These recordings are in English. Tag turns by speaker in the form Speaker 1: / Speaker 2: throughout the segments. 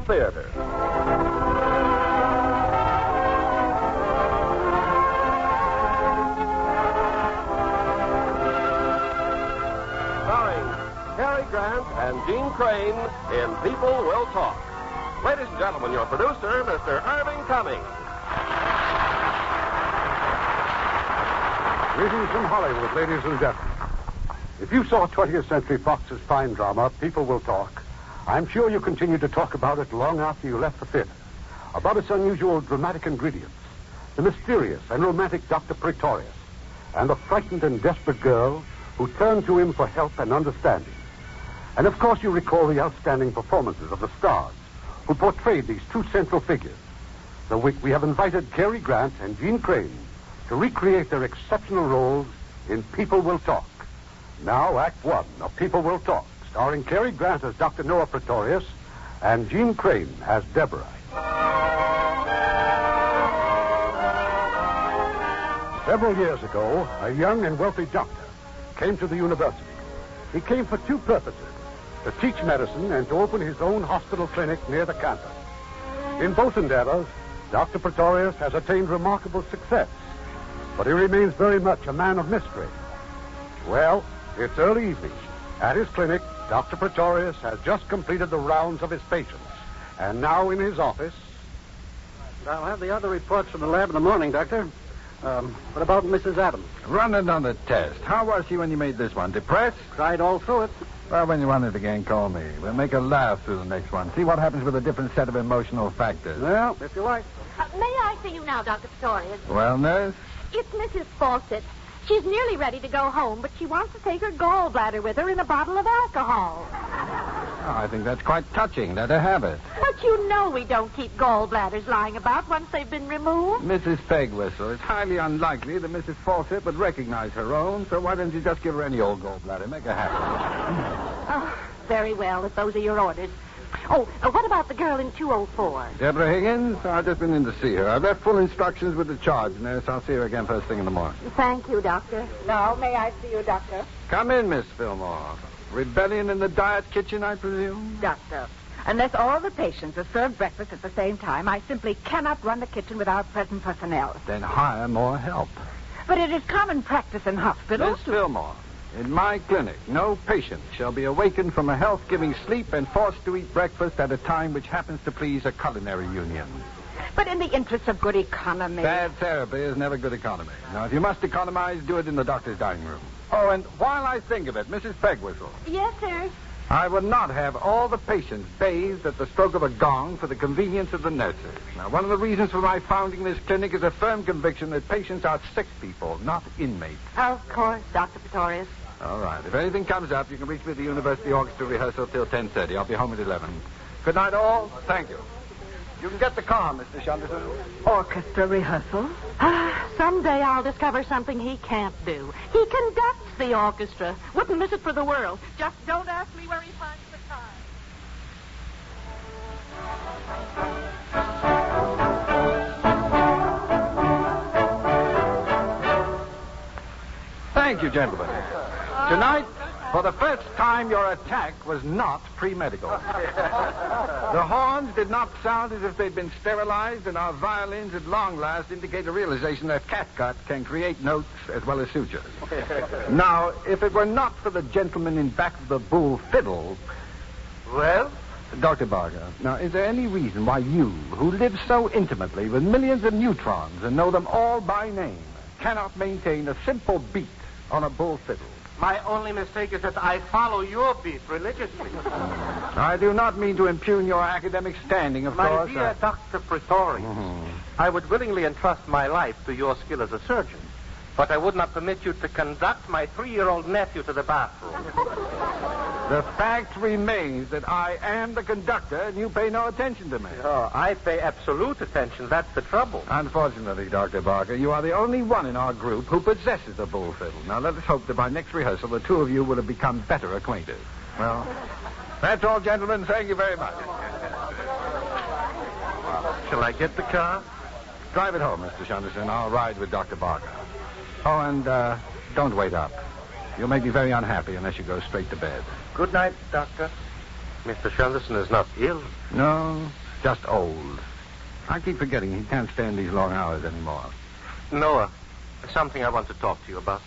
Speaker 1: theater. Starring Cary Grant and Gene Crane in People Will Talk. Ladies and gentlemen, your producer, Mr. Irving Cummings.
Speaker 2: Greetings from Hollywood, ladies and gentlemen. If you saw 20th Century Fox's fine drama, People Will Talk, I'm sure you continued to talk about it long after you left the theater. About its unusual dramatic ingredients, the mysterious and romantic Dr. Pretorius, and the frightened and desperate girl who turned to him for help and understanding. And of course you recall the outstanding performances of the stars who portrayed these two central figures. So we have invited Cary Grant and Gene Crane to recreate their exceptional roles in People Will Talk. Now, Act One of People Will Talk, starring Cary Grant as Dr. Noah Pretorius and Gene Crane as Deborah. Several years ago, a young and wealthy doctor came to the university. He came for two purposes: to teach medicine and to open his own hospital clinic near the campus. In both endeavors, Dr. Pretorius has attained remarkable success, but he remains very much a man of mystery. Well, it's early evening. At his clinic, Dr. Pretorius has just completed the rounds of his patients, and now in his office...
Speaker 3: I'll have the other reports from the lab in the morning, Doctor. What about Mrs. Adams?
Speaker 4: Run another test. How was she when you made this one? Depressed?
Speaker 3: Cried all through it.
Speaker 4: Well, when you run it again, call me. We'll make her laugh through the next one. See what happens with a different set of emotional factors.
Speaker 3: Well, if you like.
Speaker 5: May I see you now, Dr. Pretorius?
Speaker 4: Well, nurse?
Speaker 5: It's Mrs. Fawcett. She's nearly ready to go home, but she wants to take her gallbladder with her in a bottle of alcohol.
Speaker 4: Oh, I think that's quite touching. Let her have it.
Speaker 5: But you know we don't keep gallbladders lying about once they've been removed.
Speaker 4: Mrs. Pegwhistle, it's highly unlikely that Mrs. Fawcett would recognize her own, so why don't you just give her any old gallbladder? Make her happy.
Speaker 5: Oh, very well, if those are your orders. Oh, what about the girl in 204?
Speaker 4: Deborah Higgins? I've just been in to see her. I've left full instructions with the charge nurse. I'll see her again first thing in the morning.
Speaker 5: Thank you, Doctor. Now, may I see you, Doctor?
Speaker 4: Come in, Miss Fillmore. Rebellion in the diet kitchen, I presume?
Speaker 6: Doctor, unless all the patients are served breakfast at the same time, I simply cannot run the kitchen without present personnel.
Speaker 4: Then hire more help.
Speaker 6: But it is common practice in hospitals.
Speaker 4: Miss Fillmore, in my clinic, no patient shall be awakened from a health-giving sleep and forced to eat breakfast at a time which happens to please a culinary union.
Speaker 6: But in the interest of good economy...
Speaker 4: Bad therapy is never good economy. Now, if you must economize, do it in the doctor's dining room. Oh, and while I think of it, Mrs. Pegwhistle.
Speaker 5: Yes, sir.
Speaker 4: I would not have all the patients bathed at the stroke of a gong for the convenience of the nurses. Now, one of the reasons for my founding this clinic is a firm conviction that patients are sick people, not inmates.
Speaker 5: Of course, Dr. Pretorius.
Speaker 4: All right. If anything comes up, you can reach me at the University Orchestra rehearsal till 10:30. I'll be home at 11. Good night, all. Thank you. You can get the car, Mr. Shunderson.
Speaker 6: Orchestra rehearsal?
Speaker 5: Someday I'll discover something he can't do. He conducts the orchestra. Wouldn't miss it for the world. Just don't ask me where he finds the time.
Speaker 4: Thank you, gentlemen. Tonight, for the first time, your attack was not pre-medical. The horns did not sound as if they'd been sterilized, and our violins at long last indicate a realization that catgut can create notes as well as sutures. Now, if it were not for the gentleman in back of the bull fiddle... Well? Dr. Barger, now, is there any reason why you, who live so intimately with millions of neutrons and know them all by name, cannot maintain a simple beat on a bull fiddle?
Speaker 7: My only mistake is that I follow your beat religiously.
Speaker 4: I do not mean to impugn your academic standing, of course.
Speaker 7: My dear Dr. Pretorius, I would willingly entrust my life to your skill as a surgeon, but I would not permit you to conduct my 3-year-old nephew to the bathroom.
Speaker 4: The fact remains that I am the conductor, and you pay no attention to me.
Speaker 7: Oh, I pay absolute attention. That's the trouble.
Speaker 4: Unfortunately, Dr. Barker, you are the only one in our group who possesses a bull fiddle. Now, let us hope that by next rehearsal, the two of you will have become better acquainted. Well, that's all, gentlemen. Thank you very much.
Speaker 7: Shall I get the car?
Speaker 4: Drive it home, Mr. Shunderson. I'll ride with Dr. Barker. Oh, and don't wait up. You'll make me very unhappy unless you go straight to bed.
Speaker 7: Good night, Doctor. Mr. Sanderson is not ill.
Speaker 4: No, just old. I keep forgetting he can't stand these long hours anymore.
Speaker 7: Noah, something I want to talk to you about.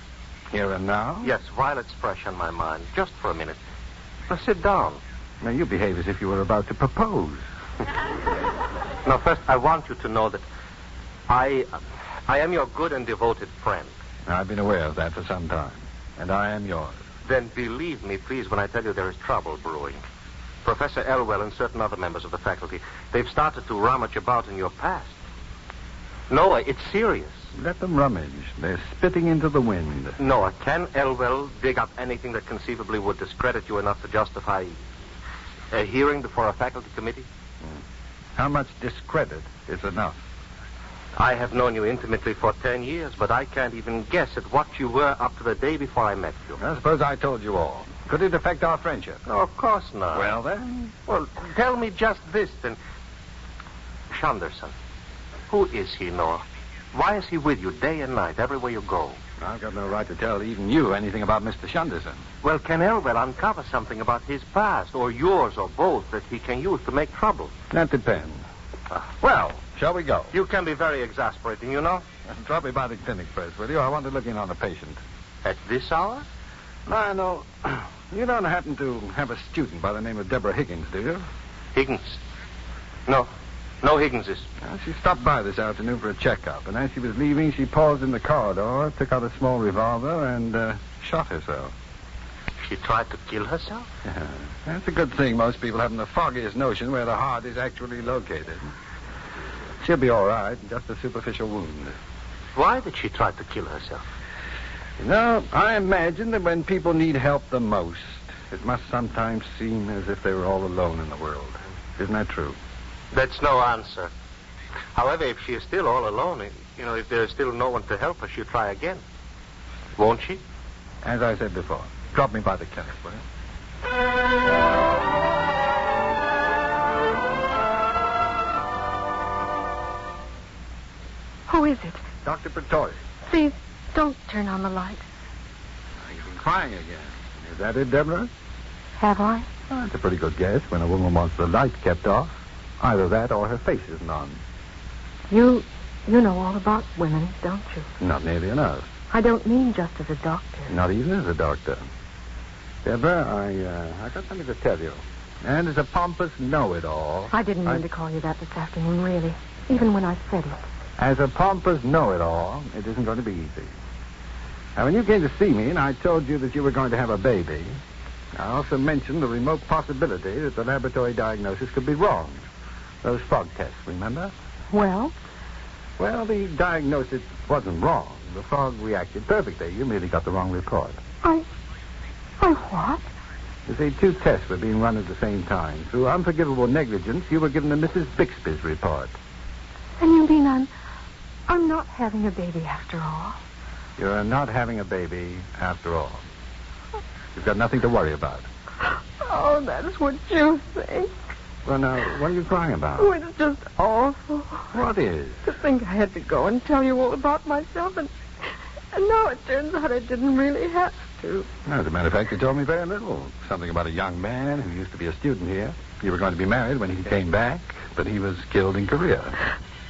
Speaker 4: Here and now?
Speaker 7: Yes, while it's fresh on my mind. Just for a minute. Now, sit down.
Speaker 4: Now, you behave as if you were about to propose.
Speaker 7: Now, first, I want you to know that I am your good and devoted friend.
Speaker 4: I've been aware of that for some time, and I am yours.
Speaker 7: Then believe me, please, when I tell you there is trouble brewing. Professor Elwell and certain other members of the faculty, they've started to rummage about in your past. Noah, it's serious.
Speaker 4: Let them rummage. They're spitting into the wind.
Speaker 7: Noah, can Elwell dig up anything that conceivably would discredit you enough to justify a hearing before a faculty committee?
Speaker 4: How much discredit is enough?
Speaker 7: I have known you intimately for 10 years, but I can't even guess at what you were up to the day before I met you.
Speaker 4: I suppose I told you all. Could it affect our friendship?
Speaker 7: No, of course not.
Speaker 4: Well, then.
Speaker 7: Well, tell me just this, then. Sanderson. Who is he, Noah? Why is he with you day and night, everywhere you go?
Speaker 4: I've got no right to tell even you anything about Mr. Sanderson.
Speaker 7: Well, can Elwell uncover something about his past, or yours, or both, that he can use to make trouble?
Speaker 4: That depends. Well, shall we go?
Speaker 7: You can be very exasperating, you know.
Speaker 4: Drop me by the clinic first, will you? I want to look in on a patient.
Speaker 7: At this hour?
Speaker 4: Lionel, you don't happen to have a student by the name of Deborah Higgins, do you?
Speaker 7: Higgins? No. No Higginses.
Speaker 4: Well, she stopped by this afternoon for a checkup, and as she was leaving, she paused in the corridor, took out a small revolver, and shot herself.
Speaker 7: She tried to kill herself?
Speaker 4: Yeah. That's a good thing. Most people haven't the foggiest notion where the heart is actually located. She'll be all right, just a superficial wound.
Speaker 7: Why did she try to kill herself?
Speaker 4: You know, I imagine that when people need help the most, it must sometimes seem as if they were all alone in the world. Isn't that true?
Speaker 7: That's no answer. However, if she is still all alone, if there is still no one to help her, she'll try again. Won't she?
Speaker 4: As I said before, drop me by the clinic, will you?
Speaker 8: Who is it?
Speaker 4: Dr. Pretorius.
Speaker 8: Please, don't turn on the light.
Speaker 4: You've been crying again. Is that it, Deborah?
Speaker 8: Have I?
Speaker 4: Oh, that's a pretty good guess when a woman wants the light kept off. Either that or her face isn't on.
Speaker 8: You know all about women, don't you?
Speaker 4: Not nearly enough.
Speaker 8: I don't mean just as a doctor.
Speaker 4: Not even as a doctor. Deborah, I got something to tell you. And as a pompous know-it-all...
Speaker 8: I didn't mean to call you that this afternoon, really. Even when I said it.
Speaker 4: As a pompous know-it-all, it isn't going to be easy. Now, when you came to see me and I told you that you were going to have a baby, I also mentioned the remote possibility that the laboratory diagnosis could be wrong. Those fog tests, remember?
Speaker 8: Well?
Speaker 4: Well, the diagnosis wasn't wrong. The fog reacted perfectly. You merely got the wrong report.
Speaker 8: I what?
Speaker 4: You see, 2 tests were being run at the same time. Through unforgivable negligence, you were given the Mrs. Bixby's report.
Speaker 8: And you mean I'm not having a baby after all?
Speaker 4: You're not having a baby after all. You've got nothing to worry about.
Speaker 8: Oh, that's what you think.
Speaker 4: Well, now, what are you crying about?
Speaker 8: Oh, it's just awful.
Speaker 4: What is?
Speaker 8: To think I had to go and tell you all about myself, and now it turns out I didn't really have to.
Speaker 4: As a matter of fact, you told me very little. Something about a young man who used to be a student here. You were going to be married when he came back, but he was killed in Korea.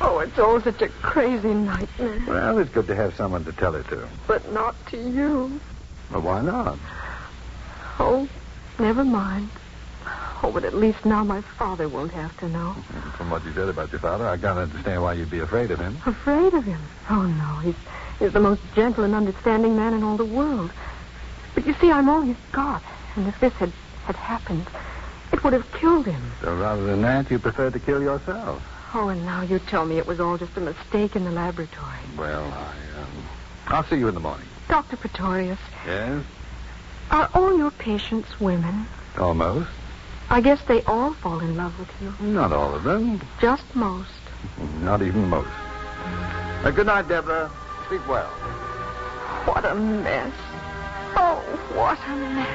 Speaker 8: Oh, it's all such a crazy nightmare.
Speaker 4: Well, it's good to have someone to tell it to.
Speaker 8: But not to you.
Speaker 4: Well, why not?
Speaker 8: Oh, never mind. Oh, but at least now my father won't have to know.
Speaker 4: From what you said about your father, I can't understand why you'd be afraid of him.
Speaker 8: Afraid of him? Oh, no. He's the most gentle and understanding man in all the world. But you see, I'm all he's got. And if this had happened, it would have killed him.
Speaker 4: So rather than that, you prefer to kill yourself?
Speaker 8: Oh, and now you tell me it was all just a mistake in the laboratory.
Speaker 4: Well, I'll see you in the morning.
Speaker 8: Dr. Pretorius.
Speaker 4: Yes?
Speaker 8: Are all your patients women?
Speaker 4: Almost.
Speaker 8: I guess they all fall in love with you.
Speaker 4: Not all of them.
Speaker 8: Just most.
Speaker 4: Not even most. Good night, Deborah. Sleep well.
Speaker 8: What a mess. Oh, what a mess.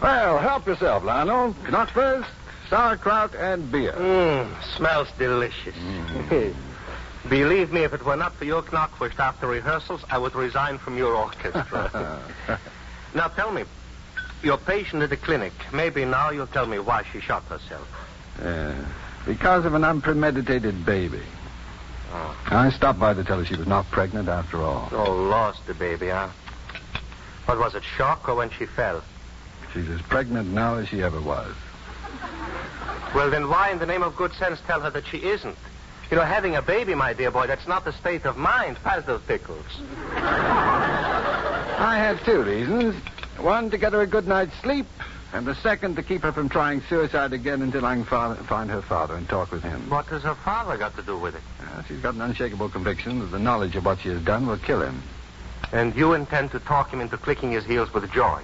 Speaker 4: Well, help yourself, Lionel. Knotfest, sauerkraut, and beer.
Speaker 7: Smells delicious. Believe me, if it were not for your Knockwurst after rehearsals, I would resign from your orchestra. Now, tell me, your patient at the clinic, maybe now you'll tell me why she shot herself.
Speaker 4: Because of an unpremeditated baby.
Speaker 7: Oh.
Speaker 4: I stopped by to tell her she was not pregnant after all.
Speaker 7: Oh, lost the baby, huh? What was it, shock or when she fell?
Speaker 4: She's as pregnant now as she ever was.
Speaker 7: Well, then why in the name of good sense tell her that she isn't? You know, having a baby, my dear boy, that's not the state of mind. Pass those pickles.
Speaker 4: I have two reasons. One, to get her a good night's sleep, and the second, to keep her from trying suicide again until I can find her father and talk with him.
Speaker 7: What has her father got to do with it?
Speaker 4: She's got an unshakable conviction that the knowledge of what she has done will kill him.
Speaker 7: And you intend to talk him into clicking his heels with joy?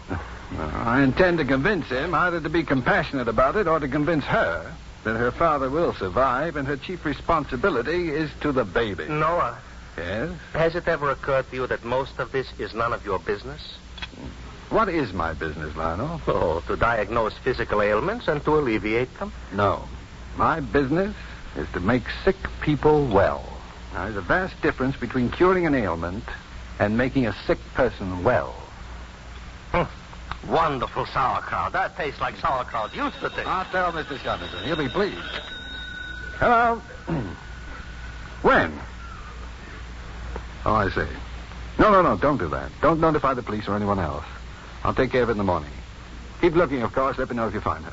Speaker 4: I intend to convince him either to be compassionate about it or to convince her that her father will survive and her chief responsibility is to the baby.
Speaker 7: Noah.
Speaker 4: Yes?
Speaker 7: Has it ever occurred to you that most of this is none of your business?
Speaker 4: What is my business, Lionel?
Speaker 7: Oh, to diagnose physical ailments and to alleviate them?
Speaker 4: No. My business is to make sick people well. Now, there's a vast difference between curing an ailment and making a sick person well.
Speaker 7: Wonderful sauerkraut. That tastes like sauerkraut used to taste.
Speaker 4: I'll tell Mr. Shutterton. He'll be pleased. Hello? When? Oh, I see. No, don't do that. Don't notify the police or anyone else. I'll take care of it in the morning. Keep looking, of course. Let me know if you find her.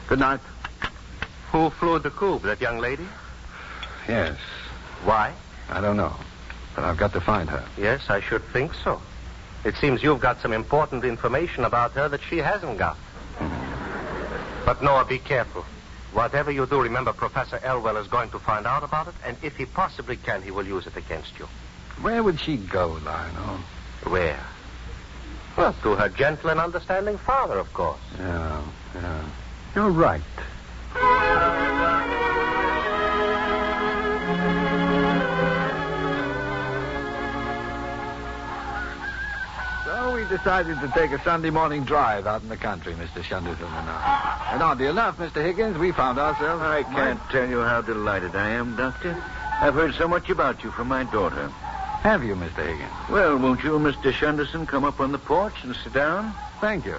Speaker 4: Good night.
Speaker 7: Who flew the coop? That young lady?
Speaker 4: Yes.
Speaker 7: Why?
Speaker 4: I don't know. But I've got to find her.
Speaker 7: Yes, I should think so. It seems you've got some important information about her that she hasn't got. But, Noah, be careful. Whatever you do, remember Professor Elwell is going to find out about it, and if he possibly can, he will use it against you.
Speaker 4: Where would she go, Lionel?
Speaker 7: Where? Well, to her gentle and understanding father, of course.
Speaker 4: Yeah. You're right. So we decided to take a Sunday morning drive out in the country, Mr. Shunderson and I. And oddly enough, Mr. Higgins, we found ourselves...
Speaker 9: I can't tell you how delighted I am, Doctor. I've heard so much about you from my daughter.
Speaker 4: Have you, Mr. Higgins?
Speaker 9: Well, won't you, Mr. Shunderson, come up on the porch and sit down?
Speaker 4: Thank you.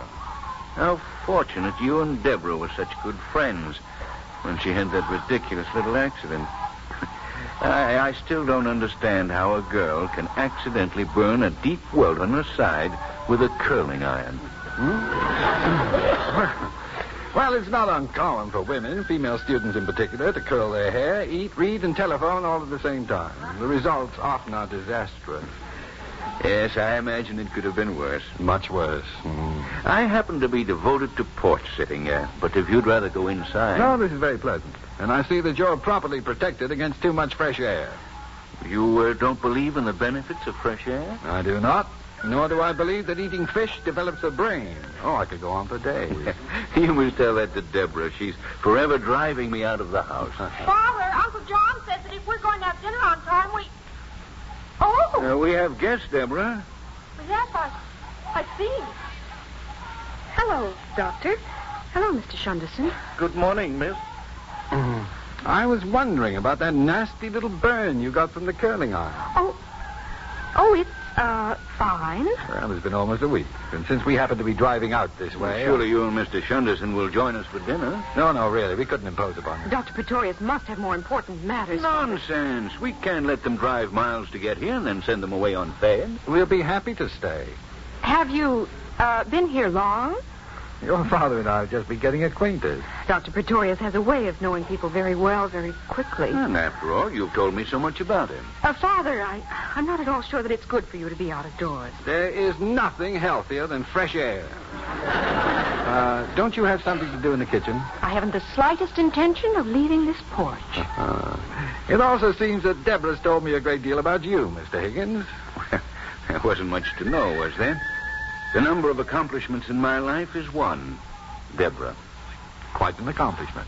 Speaker 9: How fortunate you and Deborah were such good friends when she had that ridiculous little accident. I still don't understand how a girl can accidentally burn a deep welt on her side with a curling iron.
Speaker 4: Well, it's not uncommon for women, female students in particular, to curl their hair, eat, read, and telephone all at the same time. The results often are disastrous.
Speaker 9: Yes, I imagine it could have been worse.
Speaker 4: Much worse.
Speaker 9: I happen to be devoted to porch sitting, but if you'd rather go inside...
Speaker 4: No, this is very pleasant. And I see that you're properly protected against too much fresh air.
Speaker 9: You don't believe in the benefits of fresh air?
Speaker 4: I do not. Nor do I believe that eating fish develops a brain. Oh, I could go on for days.
Speaker 9: You must tell that to Deborah. She's forever driving me out of the house.
Speaker 5: Father, Uncle John says that if we're going to have dinner on time, we... Oh!
Speaker 9: We have guests, Deborah.
Speaker 5: Yes, I see.
Speaker 8: Hello, Doctor. Hello, Mr. Shunderson.
Speaker 9: Good morning, miss.
Speaker 4: I was wondering about that nasty little burn you got from the curling iron.
Speaker 8: Oh, it's, fine.
Speaker 4: Well, it's been almost a week. And since we happen to be driving out this way...
Speaker 9: Surely you and Mr. Shunderson will join us for dinner.
Speaker 4: No, really. We couldn't impose upon you.
Speaker 8: Dr. Pretorius must have more important matters.
Speaker 9: Nonsense. We can't let them drive miles to get here and then send them away unfed.
Speaker 4: We'll be happy to stay.
Speaker 8: Have you, been here long?
Speaker 4: Your father and I have just been getting acquainted.
Speaker 8: Dr. Pretorius has a way of knowing people very well, very quickly.
Speaker 9: And after all, you've told me so much about him.
Speaker 8: Father, I'm not at all sure that it's good for you to be out of doors.
Speaker 4: There is nothing healthier than fresh air. Don't you have something to do in the kitchen?
Speaker 8: I haven't the slightest intention of leaving this porch.
Speaker 4: It also seems that Deborah's told me a great deal about you, Mr. Higgins.
Speaker 9: There wasn't much to know, was there? The number of accomplishments in my life is one. Deborah.
Speaker 4: Quite an accomplishment.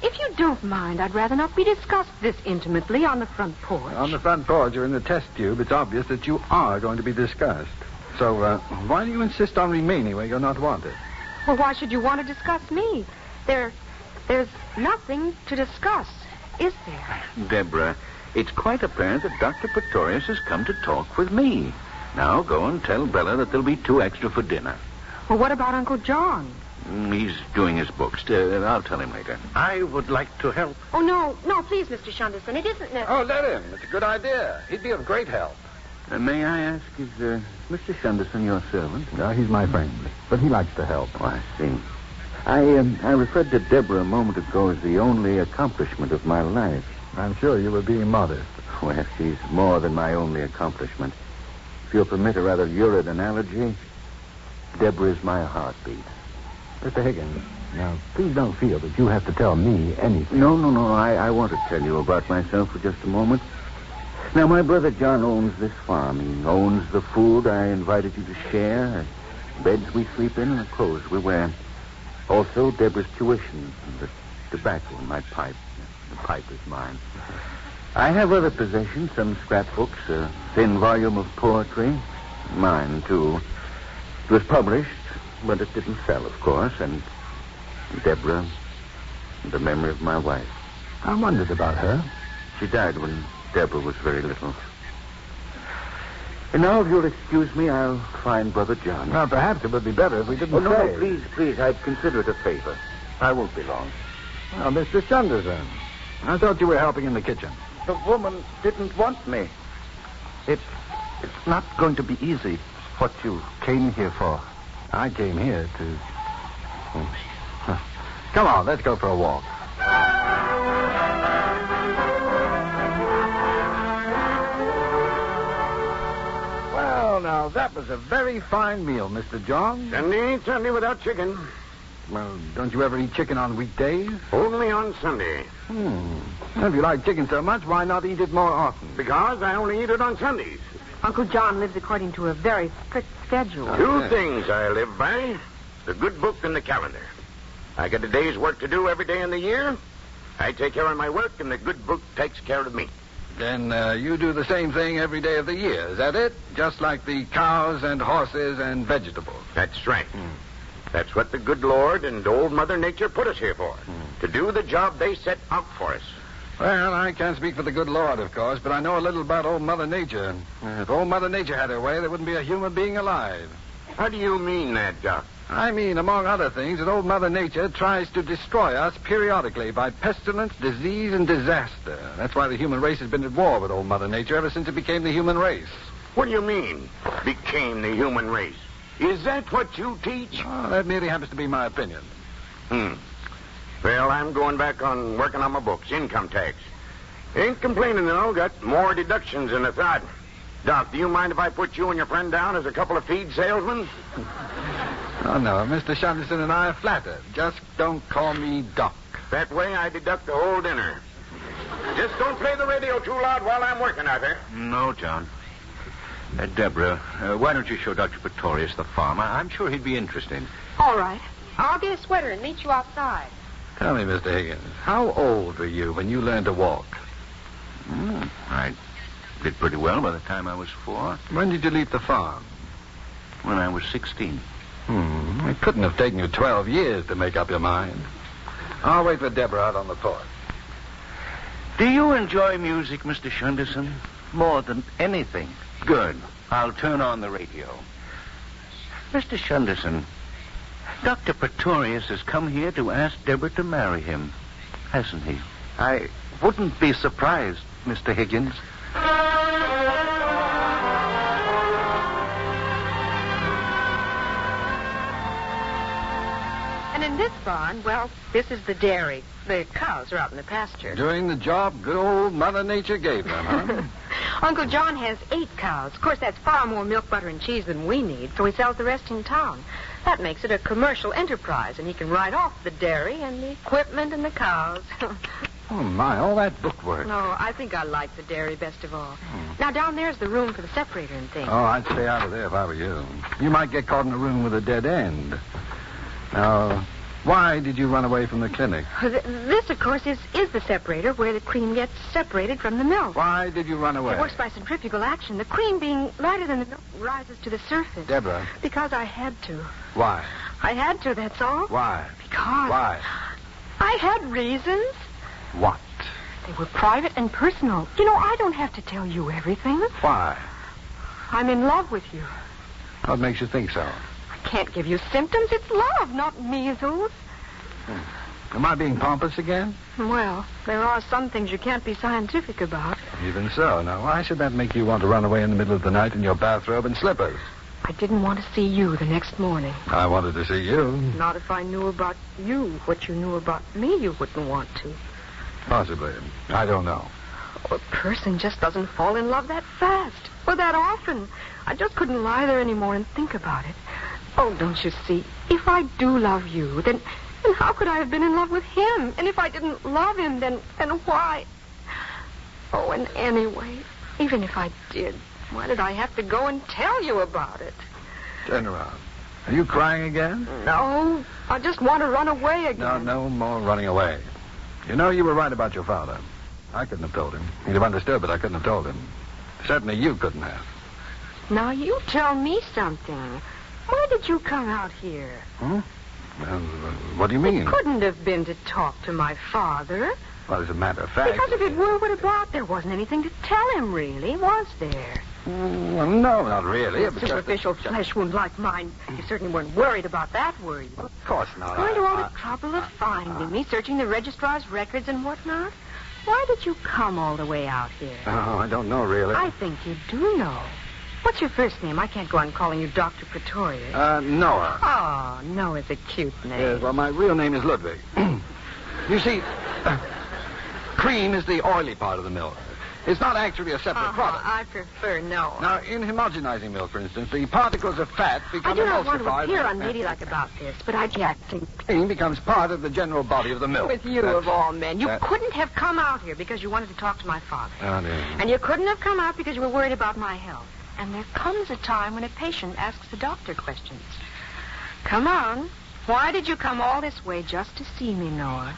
Speaker 8: If you don't mind, I'd rather not be discussed this intimately on the front porch.
Speaker 4: On the front porch or in the test tube, it's obvious that you are going to be discussed. So, why do you insist on remaining where you're not wanted?
Speaker 8: Well, why should you want to discuss me? There's nothing to discuss, is there?
Speaker 9: Deborah, It's quite apparent that Dr. Pretorius has come to talk with me. Now go and tell Bella that there'll be 2 extra for dinner.
Speaker 8: Well, what about Uncle John?
Speaker 9: He's doing his books. I'll tell him later.
Speaker 7: I would like to help.
Speaker 8: Oh, no, please, Mr. Shunderson. It isn't necessary.
Speaker 4: Oh, let him. It's a good idea. He'd be of great help.
Speaker 9: May I ask, is Mr. Shunderson your servant?
Speaker 2: He's my friend, but he likes to help.
Speaker 9: Oh, I see. I referred to Deborah a moment ago as the only accomplishment of my life.
Speaker 2: I'm sure you were being modest.
Speaker 9: Well, she's more than my only accomplishment. If you'll permit a rather lurid analogy, Deborah is my heartbeat.
Speaker 2: Mr. Higgins, now, please don't feel that you have to tell me anything.
Speaker 9: No. I want to tell you about myself for just a moment. Now, my brother John owns this farm. He owns the food I invited you to share, the beds we sleep in, and the clothes we wear. Also, Deborah's tuition, and the tobacco in my pipe. The pipe is mine. I have other possessions, some scrapbooks, a thin volume of poetry. Mine, too. It was published, but it didn't sell, of course, and Deborah, the memory of my wife.
Speaker 2: I wondered about her.
Speaker 9: She died when Deborah was very little. And now, if you'll excuse me, I'll find Brother John.
Speaker 2: Well, perhaps it would be better if we didn't
Speaker 9: No,
Speaker 2: say.
Speaker 9: please. I'd consider it a favor. I won't be long.
Speaker 2: Well, Mr. Shunderson, I thought you were helping in the kitchen.
Speaker 9: The woman didn't want me.
Speaker 7: It's not going to be easy what you came here for.
Speaker 2: I came here to... Come on, let's go for a walk.
Speaker 4: Well, now, that was a very fine meal, Mr. John.
Speaker 3: Sunday without chicken.
Speaker 4: Well, don't you ever eat chicken on weekdays?
Speaker 3: Only on Sunday.
Speaker 4: Well, if you like chicken so much, why not eat it more often?
Speaker 3: Because I only eat it on Sundays.
Speaker 8: Uncle John lives according to a very strict schedule.
Speaker 3: Two things I live by. The good book and the calendar. I got a day's work to do every day in the year. I take care of my work, and the good book takes care of me.
Speaker 4: Then you do the same thing every day of the year, is that it? Just like the cows and horses and vegetables.
Speaker 3: That's right. That's what the good Lord and old Mother Nature put us here for. To do the job they set out for us.
Speaker 4: Well, I can't speak for the good Lord, of course, but I know a little about old Mother Nature. If old Mother Nature had her way, there wouldn't be a human being alive.
Speaker 3: How do you mean that, Doc?
Speaker 4: I mean, among other things, that old Mother Nature tries to destroy us periodically by pestilence, disease, and disaster. That's why the human race has been at war with old Mother Nature ever since it became the human race.
Speaker 3: What do you mean, became the human race? Is that what you teach?
Speaker 4: Oh, that merely happens to be my opinion.
Speaker 3: Well, I'm going back on working on my books, income tax. Ain't complaining, though. Got more deductions than I thought. Doc, do you mind if I put you and your friend down as a couple of feed salesmen?
Speaker 4: Oh, no. Mr. Shunderson and I are flattered. Just don't call me Doc.
Speaker 3: That way I deduct the whole dinner. Just don't play the radio too loud while I'm working, Arthur.
Speaker 9: No, John. Deborah, why don't you show Dr. Pretorius the farm? I'm sure he'd be interested.
Speaker 8: All right. I'll get a sweater and meet you outside.
Speaker 4: Tell me, Mr. Higgins, how old were you when you learned to walk?
Speaker 9: I did pretty well by the time I was 4.
Speaker 4: When did you leave the farm?
Speaker 9: When I was 16.
Speaker 4: It couldn't have taken you 12 years to make up your mind. I'll wait for Deborah out on the porch.
Speaker 9: Do you enjoy music, Mr. Shunderson?
Speaker 7: More than anything.
Speaker 9: Good. I'll turn on the radio. Mr. Shunderson, Dr. Pretorius has come here to ask Deborah to marry him, hasn't he?
Speaker 7: I wouldn't be surprised, Mr. Higgins.
Speaker 5: And in this barn, well, this is the dairy. The cows are out in the pasture.
Speaker 4: Doing the job good old Mother Nature gave them, huh?
Speaker 5: Uncle John has 8 cows. Of course, that's far more milk, butter, and cheese than we need, so he sells the rest in town. That makes it a commercial enterprise, and he can write off the dairy and the equipment and the cows.
Speaker 4: Oh, my, all that bookwork.
Speaker 5: No, I think I like the dairy best of all. Now, down there's the room for the separator and things.
Speaker 4: Oh, I'd stay out of there if I were you. You might get caught in a room with a dead end. Now, why did you run away from the clinic?
Speaker 5: This, of course, is the separator where the cream gets separated from the milk.
Speaker 4: Why did you run away?
Speaker 5: It works by centrifugal action. The cream, being lighter than the milk, rises to the surface.
Speaker 4: Deborah.
Speaker 5: Because I had to.
Speaker 4: Why?
Speaker 5: I had to, that's all.
Speaker 4: Why?
Speaker 5: Because.
Speaker 4: Why?
Speaker 5: I had reasons.
Speaker 4: What?
Speaker 8: They were private and personal. You know, I don't have to tell you everything.
Speaker 4: Why?
Speaker 8: I'm in love with you.
Speaker 4: What makes you think so?
Speaker 8: I can't give you symptoms. It's love, not measles.
Speaker 4: Am I being pompous again?
Speaker 8: Well, there are some things you can't be scientific about.
Speaker 4: Even so. Now, why should that make you want to run away in the middle of the night in your bathrobe and slippers?
Speaker 8: I didn't want to see you the next morning.
Speaker 4: I wanted to see you.
Speaker 8: Not if I knew about you. What you knew about me, you wouldn't want to.
Speaker 4: Possibly. I don't know.
Speaker 8: Oh, a person just doesn't fall in love that fast or that often. I just couldn't lie there anymore and think about it. Oh, don't you see? If I do love you, then how could I have been in love with him? And if I didn't love him, then why? Oh, and anyway, even if I did, why did I have to go and tell you about it?
Speaker 4: Turn around. Are you crying again?
Speaker 8: No, I just want to run away again.
Speaker 4: No more running away. You know, you were right about your father. I couldn't have told him. He'd have understood, but I couldn't have told him. Certainly you couldn't have.
Speaker 8: Now, you tell me something. Why did you come out here?
Speaker 4: Well, what do you mean?
Speaker 8: It couldn't have been to talk to my father.
Speaker 4: Well, as a matter of fact...
Speaker 8: Because if it were, what about? There wasn't anything to tell him, really, was there?
Speaker 4: Well, no, not really.
Speaker 8: A superficial flesh wound like mine. You certainly weren't worried about that, were you?
Speaker 4: Of course not.
Speaker 8: Going to all the trouble of finding me, searching the registrar's records and whatnot? Why did you come all the way out here?
Speaker 4: Oh, I don't know, really.
Speaker 8: I think you do know. What's your first name? I can't go on calling you Dr. Pretorius.
Speaker 4: Noah.
Speaker 8: Oh, Noah's a cute name.
Speaker 4: Yes, well, my real name is Ludwig. You see, cream is the oily part of the milk. It's not actually a separate product.
Speaker 8: I prefer Noah.
Speaker 4: Now, in homogenizing milk, for instance, the particles of fat become
Speaker 8: I do not want to
Speaker 4: emulsified.
Speaker 8: appear unladylike about this, but I can't think.
Speaker 4: Cream becomes part of the general body of the milk.
Speaker 8: With you, of all men. You couldn't have come out here because you wanted to talk to my father.
Speaker 4: Oh, dear.
Speaker 8: And you couldn't have come out because you were worried about my health. And there comes a time when a patient asks the doctor questions. Come on. Why did you come all this way just to see me, Noah?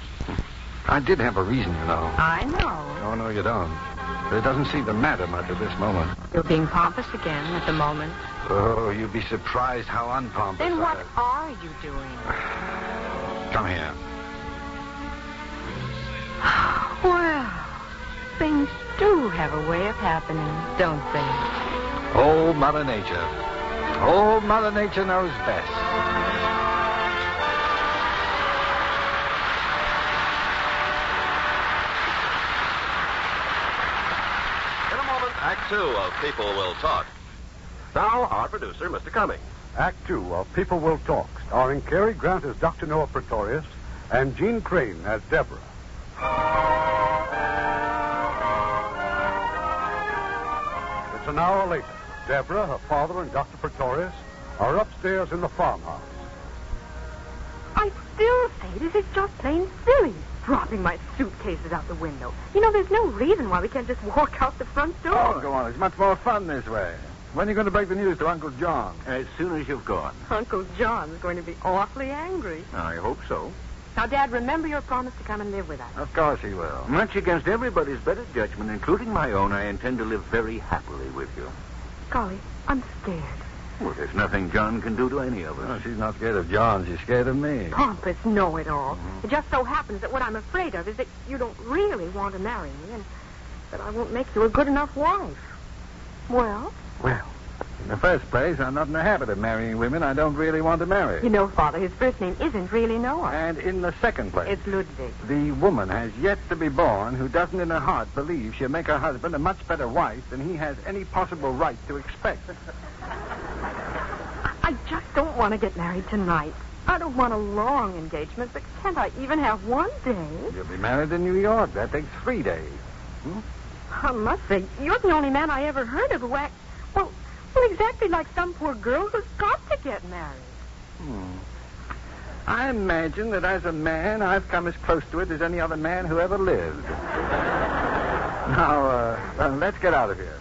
Speaker 4: I did have a reason, you know.
Speaker 8: I know.
Speaker 4: Oh, no, you don't. But it doesn't seem to matter much at this moment.
Speaker 8: You're being pompous again at the moment.
Speaker 4: Oh, you'd be surprised how unpompous
Speaker 8: Then
Speaker 4: I
Speaker 8: what
Speaker 4: am.
Speaker 8: are you doing?
Speaker 4: Come here.
Speaker 8: Well, things do have a way of happening, don't they?
Speaker 4: Old Mother Nature. Old Mother Nature knows best.
Speaker 1: In a moment, Act 2 of People Will Talk. Now, our producer, Mr. Cummings.
Speaker 2: Act 2 of People Will Talk, starring Cary Grant as Dr. Noah Pretorius and Jean Crane as Deborah. It's an hour later. Deborah, her father, and Dr. Pretorius are upstairs in the farmhouse.
Speaker 8: I still say this is just plain silly, dropping my suitcases out the window. You know, there's no reason why we can't just walk out the front door.
Speaker 4: Oh, go on. It's much more fun this way. When are you going to break the news to Uncle John?
Speaker 9: As soon as you've gone.
Speaker 8: Uncle John's going to be awfully angry.
Speaker 9: I hope so.
Speaker 8: Now, Dad, remember your promise to come and live with us.
Speaker 4: Of course he will.
Speaker 9: Much against everybody's better judgment, including my own, I intend to live very happily with you.
Speaker 8: Golly, I'm scared.
Speaker 9: Well, there's nothing John can do to any of us.
Speaker 4: Oh, she's not scared of John. She's scared of me.
Speaker 8: Pompous know-it-all. It just so happens that what I'm afraid of is that you don't really want to marry me and that I won't make you a good enough wife. Well?
Speaker 4: Well, in the first place, I'm not in the habit of marrying women I don't really want to marry.
Speaker 8: You know, Father, his first name isn't really Noah.
Speaker 4: And in the second place,
Speaker 8: It's Ludwig.
Speaker 4: the woman has yet to be born who doesn't in her heart believe she'll make her husband a much better wife than he has any possible right to expect.
Speaker 8: I just don't want to get married tonight. I don't want a long engagement, but can't I even have one day?
Speaker 4: You'll be married in New York. That takes 3 days.
Speaker 8: I must say, you're the only man I ever heard of who acts, well, exactly like some poor girl who's got to get married.
Speaker 4: I imagine that as a man, I've come as close to it as any other man who ever lived. Now, let's get out of here.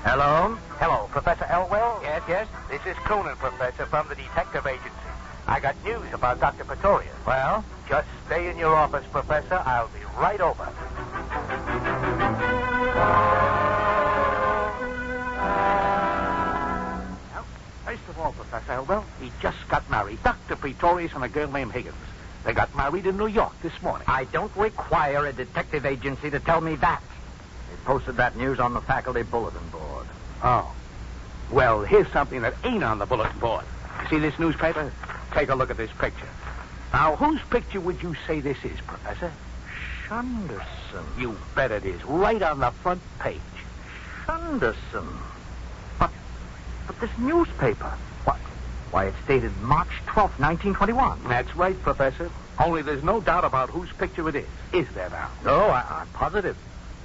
Speaker 7: Hello? Hello, Professor Elwell? Yes. This is Coonan, Professor, from the detective agency. I got news about Dr. Pretorius. Well? Just stay in your office, Professor. I'll be right over.
Speaker 4: Well, first of
Speaker 10: all, Professor Elwell. He just got married. Dr. Pretorius and a girl named Higgins. They got married in New York this morning.
Speaker 4: I don't require a detective agency to tell me that. They posted that news on the faculty bulletin board.
Speaker 10: Oh. Well, here's something that ain't on the bulletin board. You see this newspaper? Take a look at this picture. Now, whose picture would you say this is, Professor?
Speaker 4: Shunderson.
Speaker 10: You bet it is. Right on the front page.
Speaker 4: Shunderson. But this newspaper. What? Why, it's dated March 12th, 1921.
Speaker 10: That's right, Professor. Only there's no doubt about whose picture it is. Is there now?
Speaker 4: No, I'm positive.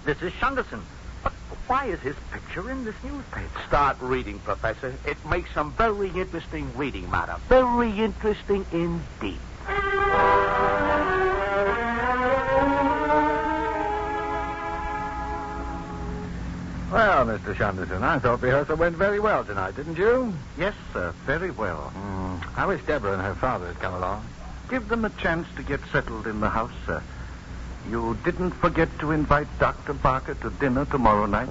Speaker 4: This is Shunderson. But why is his picture in this newspaper?
Speaker 10: Start reading, Professor. It makes some very interesting reading matter. Very interesting indeed.
Speaker 4: Well, Mr. Shunderson, I thought rehearsal went very well tonight, didn't you?
Speaker 11: Yes, sir, very well.
Speaker 4: I wish Deborah and her father had come along.
Speaker 11: Give them a chance to get settled in the house, sir. You didn't forget to invite Dr. Barker to dinner tomorrow night?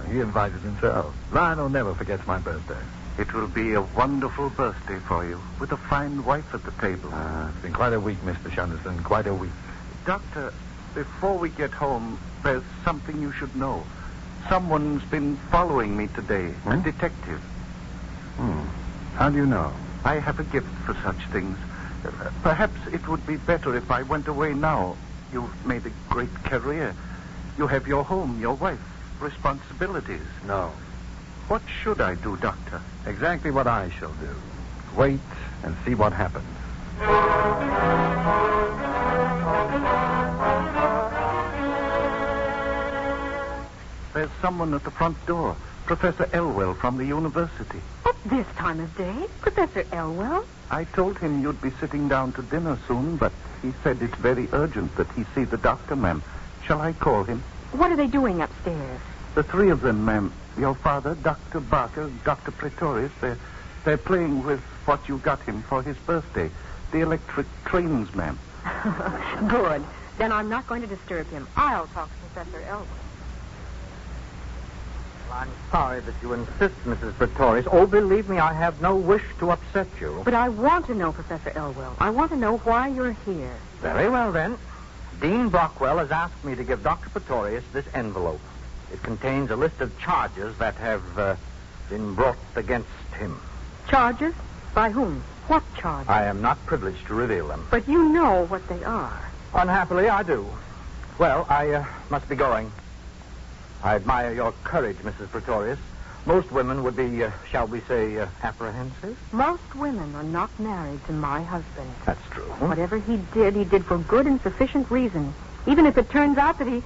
Speaker 4: He invited himself. Lionel never forgets my birthday.
Speaker 11: It will be a wonderful birthday for you, with a fine wife at the table.
Speaker 4: It's been quite a week, Mr. Shunderson, quite a week.
Speaker 11: Doctor, before we get home, there's something you should know. Someone's been following me today, a detective.
Speaker 4: How do you know?
Speaker 11: I have a gift for such things. Perhaps it would be better if I went away now. You've made a great career. You have your home, your wife, responsibilities.
Speaker 4: No.
Speaker 11: What should I do, Doctor?
Speaker 4: Exactly what I shall do. Wait and see what happens.
Speaker 11: There's someone at the front door. Professor Elwell from the university.
Speaker 8: At this time of day? Professor Elwell?
Speaker 11: I told him you'd be sitting down to dinner soon, but he said it's very urgent that he see the doctor, ma'am. Shall I call him?
Speaker 8: What are they doing upstairs?
Speaker 11: The three of them, ma'am. Your father, Dr. Barker, Dr. Pretorius, they're playing with what you got him for his birthday. The electric trains, ma'am.
Speaker 8: Good. Then I'm not going to disturb him. I'll talk to Professor Elwell.
Speaker 4: I'm sorry that you insist, Mrs. Pretorius. Oh, believe me, I have no wish to upset you.
Speaker 8: But I want to know, Professor Elwell. I want to know why you're here.
Speaker 4: Very well, then. Dean Brockwell has asked me to give Dr. Pretorius this envelope. It contains a list of charges that have been brought against him.
Speaker 8: Charges? By whom? What charges?
Speaker 4: I am not privileged to reveal them.
Speaker 8: But you know what they are.
Speaker 4: Unhappily, I do. Well, I must be going. I admire your courage, Mrs. Pretorius. Most women would be, shall we say, apprehensive.
Speaker 8: Most women are not married to my husband.
Speaker 4: That's true.
Speaker 8: Whatever he did for good and sufficient reason. Even if it turns out that he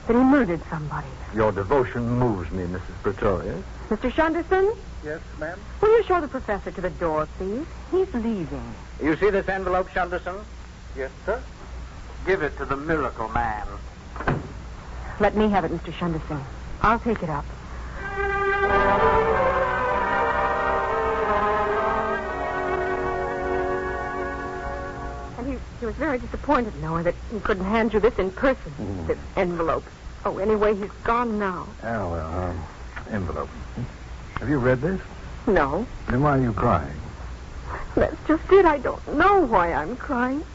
Speaker 8: murdered somebody.
Speaker 4: Your devotion moves me, Mrs. Pretorius.
Speaker 8: Mr. Shunderson?
Speaker 11: Yes, ma'am?
Speaker 8: Will you show the professor to the door, please? He's leaving.
Speaker 4: You see this envelope, Shunderson?
Speaker 11: Yes, sir.
Speaker 4: Give it to the miracle man.
Speaker 8: Let me have it, Mr. Shunderson. I'll take it up. And he was very disappointed, Noah, that he couldn't hand you this in person, this envelope. Oh, anyway, he's gone now.
Speaker 4: Oh, well, envelope. Have you read this?
Speaker 8: No.
Speaker 4: Then why are you crying?
Speaker 8: That's just it. I don't know why I'm crying.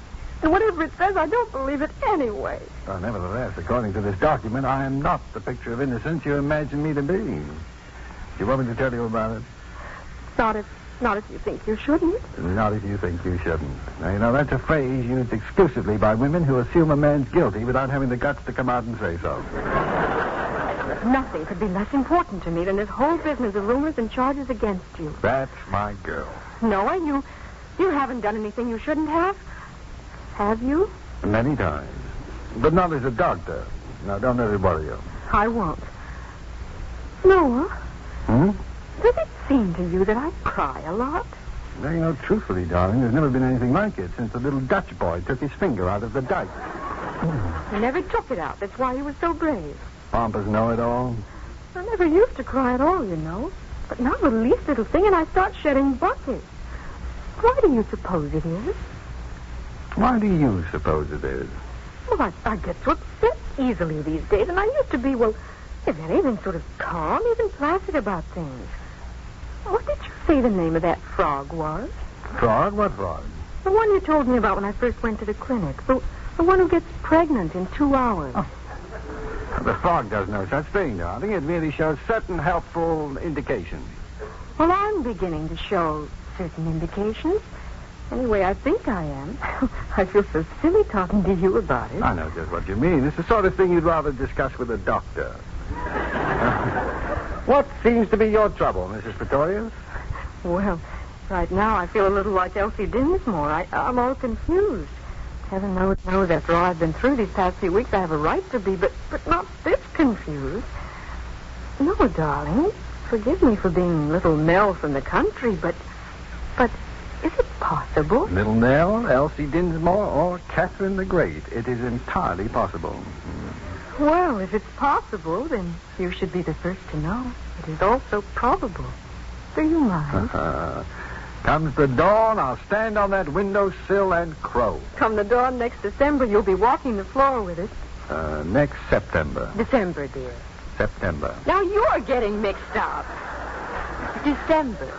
Speaker 8: And whatever it says, I don't believe it anyway.
Speaker 4: Well, nevertheless, according to this document, I am not the picture of innocence you imagine me to be. Do you want me to tell you about it?
Speaker 8: Not if you think you shouldn't.
Speaker 4: Not if you think you shouldn't. Now, you know, that's a phrase used exclusively by women who assume a man's guilty without having the guts to come out and say so.
Speaker 8: Nothing could be less important to me than this whole business of rumors and charges against you.
Speaker 4: That's my girl.
Speaker 8: Noah, you haven't done anything you shouldn't have. Have you?
Speaker 4: Many times. But not as a doctor. Now, don't let it worry you.
Speaker 8: I won't. Noah? Does it seem to you that I cry a lot?
Speaker 4: Now, you know, truthfully, darling, there's never been anything like it since the little Dutch boy took his finger out of the dike.
Speaker 8: He never took it out. That's why he was so brave.
Speaker 4: Pompous know-it-all.
Speaker 8: I never used to cry at all, you know. But now the least little thing and I start shedding buckets. Why do you suppose it is?
Speaker 4: Why do you suppose it is?
Speaker 8: Well, I get so upset easily these days, and I used to be, well, if anything, sort of calm, even placid about things. What did you say the name of that frog was?
Speaker 4: Frog? What frog?
Speaker 8: The one you told me about when I first went to the clinic. The one who gets pregnant in 2 hours.
Speaker 4: Oh. The frog does no such thing, darling. It merely shows certain helpful indications.
Speaker 8: Well, I'm beginning to show certain indications. Anyway, I think I am. I feel so silly talking to you about it.
Speaker 4: I know just what you mean. It's the sort of thing you'd rather discuss with a doctor. What seems to be your trouble, Mrs. Pretorius?
Speaker 8: Well, right now I feel a little like Elsie Dinsmore. I'm all confused. Heaven knows after all I've been through these past few weeks, I have a right to be, but not this confused. No, darling, forgive me for being little Nell from the country, but is it possible?
Speaker 4: Little Nell, Elsie Dinsmore, or Catherine the Great. It is entirely possible.
Speaker 8: Well, if it's possible, then you should be the first to know. It is also probable. Do you mind?
Speaker 4: Comes the dawn, I'll stand on that windowsill and crow.
Speaker 8: Come the dawn next December, you'll be walking the floor with us.
Speaker 4: Next September.
Speaker 8: December, dear.
Speaker 4: September.
Speaker 8: Now you're getting mixed up. December.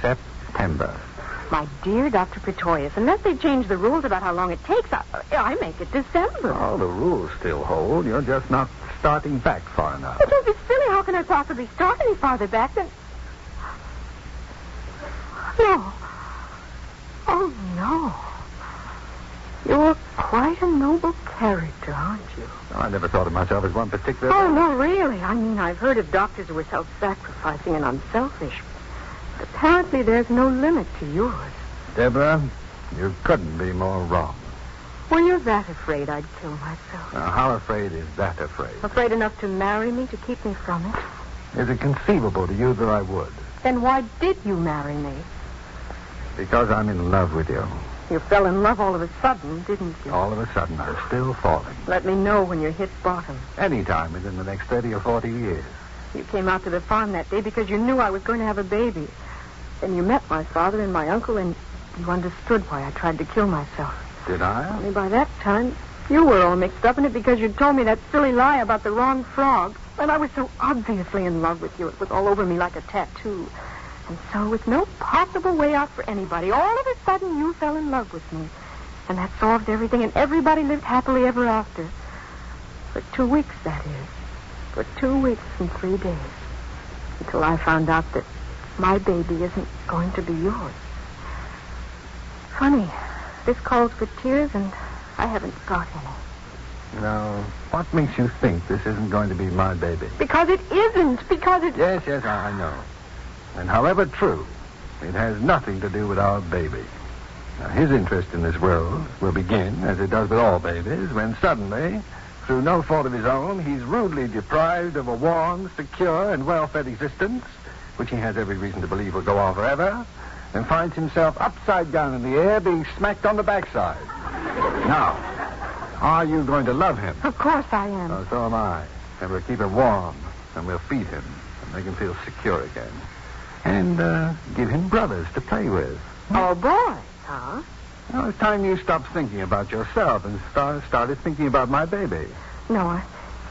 Speaker 4: September.
Speaker 8: My dear Dr. Pretorius, unless they change the rules about how long it takes, I make it December.
Speaker 4: Oh, the rules still hold. You're just not starting back far enough.
Speaker 8: But don't be silly. How can I possibly start any farther back than... No. Oh, no. You're quite a noble character, aren't you?
Speaker 4: Oh, I never thought of myself as one particular...
Speaker 8: Oh, no, really. I mean, I've heard of doctors who were self-sacrificing and unselfish. But apparently there's no limit to yours.
Speaker 4: Deborah, you couldn't be more wrong.
Speaker 8: Were you that afraid I'd kill myself?
Speaker 4: Now, how afraid is that afraid?
Speaker 8: Afraid enough to marry me, to keep me from it?
Speaker 4: Is it conceivable to you that I would?
Speaker 8: Then why did you marry me?
Speaker 4: Because I'm in love with you.
Speaker 8: You fell in love all of a sudden, didn't you?
Speaker 4: All of a sudden, I'm still falling.
Speaker 8: Let me know when you hit bottom.
Speaker 4: Any time within the next 30 or 40 years.
Speaker 8: You came out to the farm that day because you knew I was going to have a baby. Then you met my father and my uncle, and you understood why I tried to kill myself.
Speaker 4: Did I?
Speaker 8: Only by that time, you were all mixed up in it because you'd told me that silly lie about the wrong frog. And I was so obviously in love with you. It was all over me like a tattoo. And so, with no possible way out for anybody, all of a sudden you fell in love with me. And that solved everything, and everybody lived happily ever after. For 2 weeks, that is. For 2 weeks and 3 days. Until I found out that my baby isn't going to be yours. Funny. This calls for tears, and I haven't got any.
Speaker 4: Now, what makes you think this isn't going to be my baby?
Speaker 8: Because it isn't. Because it...
Speaker 4: Yes, I know. And however true, it has nothing to do with our baby. Now, his interest in this world will begin, as it does with all babies, when suddenly, through no fault of his own, he's rudely deprived of a warm, secure, and well-fed existence, which he has every reason to believe will go on forever, and finds himself upside down in the air being smacked on the backside. Now, are you going to love him?
Speaker 8: Of course I am.
Speaker 4: Oh, so am I. And we'll keep him warm, and we'll feed him, and make him feel secure again. And give him brothers to play with.
Speaker 8: Oh, boy, huh?
Speaker 4: Well, it's time you stopped thinking about yourself and started thinking about my baby.
Speaker 8: Noah,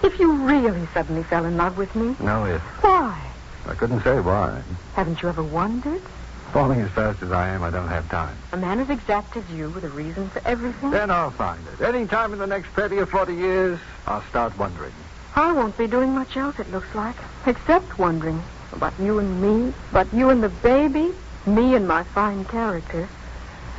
Speaker 8: if you really suddenly fell in love with me...
Speaker 4: No, if.
Speaker 8: Why?
Speaker 4: I couldn't say why.
Speaker 8: Haven't you ever wondered?
Speaker 4: Falling as fast as I am, I don't have time.
Speaker 8: A man as exact as you with a reason for everything?
Speaker 4: Then I'll find it. Any time in the next 30 or 40 years, I'll start wondering.
Speaker 8: I won't be doing much else, it looks like, except wondering about you and me, about you and the baby, me and my fine character.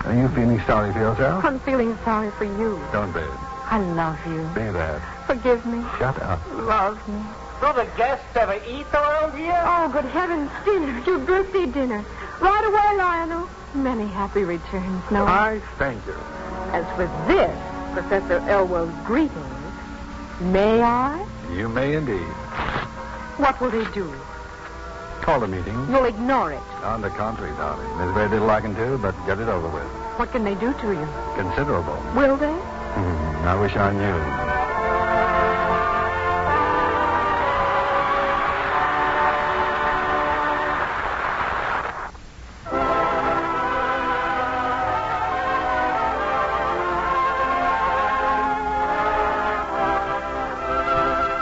Speaker 4: Are you feeling sorry for yourself?
Speaker 8: I'm feeling sorry for you.
Speaker 4: Don't be.
Speaker 8: I love you.
Speaker 4: Say that.
Speaker 8: Forgive me.
Speaker 4: Shut up.
Speaker 8: Love me.
Speaker 10: Do the guests ever eat around here?
Speaker 8: Oh, good heavens, dinner, your birthday dinner. Right away, Lionel. Many happy returns, Noah.
Speaker 4: I thank you.
Speaker 8: As for this, Professor Elwell's greetings, may I?
Speaker 4: You may indeed.
Speaker 8: What will they do?
Speaker 4: Call a meeting.
Speaker 8: You'll ignore it.
Speaker 4: On the contrary, darling. There's very little I can do, but get it over with.
Speaker 8: What can they do to you?
Speaker 4: Considerable.
Speaker 8: Will they?
Speaker 4: I wish I knew.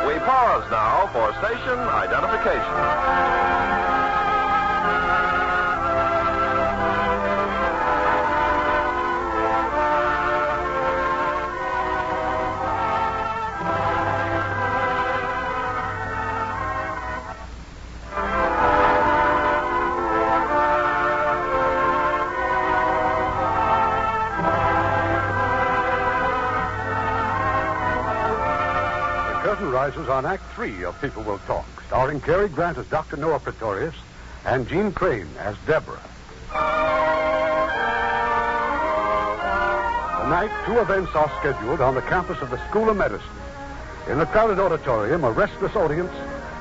Speaker 1: We pause now for station identification.
Speaker 2: curtain rises on Act 3 of People Will Talk, starring Cary Grant as Dr. Noah Pretorius and Jean Crane as Deborah. Tonight, 2 events are scheduled on the campus of the School of Medicine. In the crowded auditorium, a restless audience